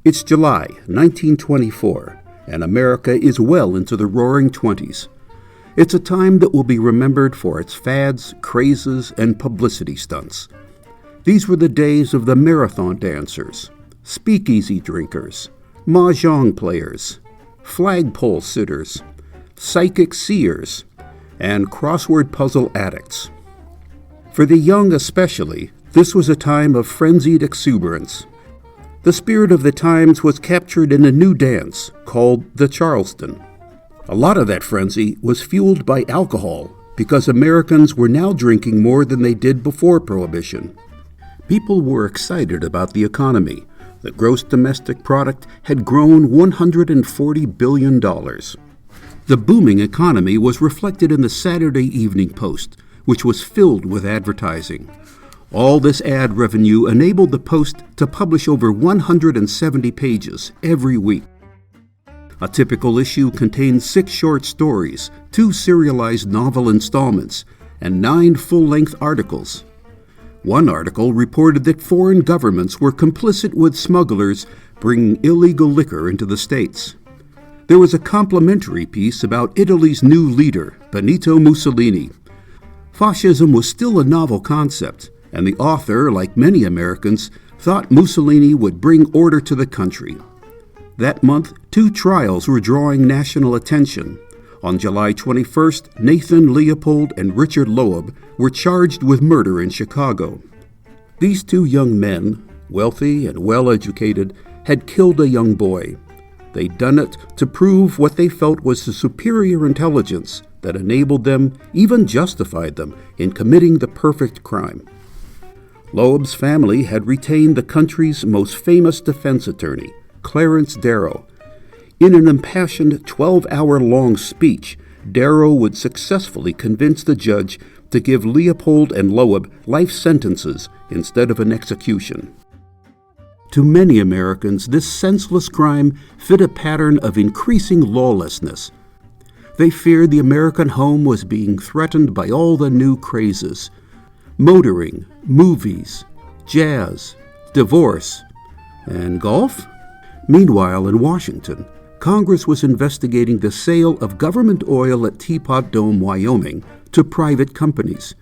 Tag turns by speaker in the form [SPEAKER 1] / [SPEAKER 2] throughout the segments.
[SPEAKER 1] It's July 1924, and America is well into the roaring 20s. It's a time that will be remembered for its fads, crazes, and publicity stunts. These were the days of the marathon dancers, speakeasy drinkers, mahjong players, flagpole sitters, psychic seers, and crossword puzzle addicts. For the young especially, this was a time of frenzied exuberance. The spirit of the times was captured in a new dance called the Charleston. A lot of that frenzy was fueled by alcohol because Americans were now drinking more than they did before Prohibition. People were excited about the economy. The gross domestic product had grown $140 billion. The booming economy was reflected in the Saturday Evening Post, which was filled with advertising. All this ad revenue enabled the Post to publish over 170 pages every week. A typical issue contained 6 short stories, 2 serialized novel installments, and 9 full-length articles. One article reported that foreign governments were complicit with smugglers bringing illegal liquor into the States. There was a complimentary piece about Italy's new leader, Benito Mussolini. Fascism was still a novel concept, and the author, like many Americans, thought Mussolini would bring order to the country. That month, 2 trials were drawing national attention. On July 21st, Nathan Leopold and Richard Loeb were charged with murder in Chicago. These 2 young men, wealthy and well-educated, had killed a young boy. They'd done it to prove what they felt was the superior intelligence that enabled them, even justified them, in committing the perfect crime. Loeb's family had retained the country's most famous defense attorney, Clarence Darrow. In an impassioned 12-hour-long speech, Darrow would successfully convince the judge to give Leopold and Loeb life sentences instead of an execution. To many Americans, this senseless crime fit a pattern of increasing lawlessness. They feared the American home was being threatened by all the new crazes: motoring, movies, jazz, divorce, and golf? Meanwhile, in Washington, Congress was investigating the sale of government oil at Teapot Dome, Wyoming, to private companies.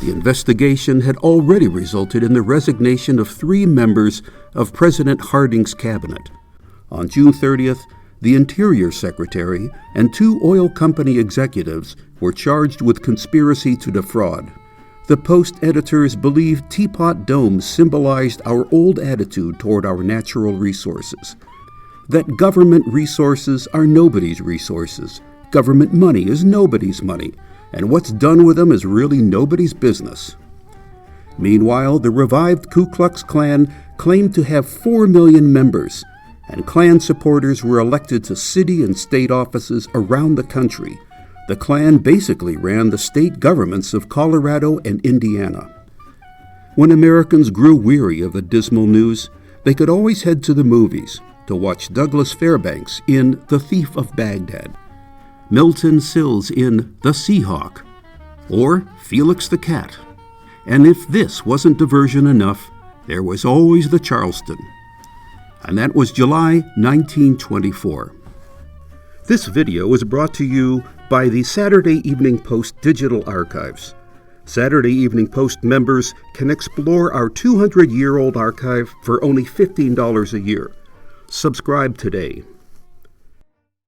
[SPEAKER 1] The investigation had already resulted in the resignation of 3 members of President Harding's cabinet. On June 30th, the Interior Secretary and 2 oil company executives were charged with conspiracy to defraud. The Post editors believed Teapot Dome symbolized our old attitude toward our natural resources. That government resources are nobody's resources. Government money is nobody's money, and what's done with them is really nobody's business. Meanwhile, the revived Ku Klux Klan claimed to have 4 million members, and Klan supporters were elected to city and state offices around the country. The Klan basically ran the state governments of Colorado and Indiana. When Americans grew weary of the dismal news, they could always head to the movies to watch Douglas Fairbanks in The Thief of Baghdad, Milton Sills in The Seahawk, or Felix the Cat. And if this wasn't diversion enough, there was always the Charleston. And that was July 1924. This video was brought to you by the Saturday Evening Post Digital Archives. Saturday Evening Post members can explore our 200-year-old archive for only $15 a year. Subscribe today.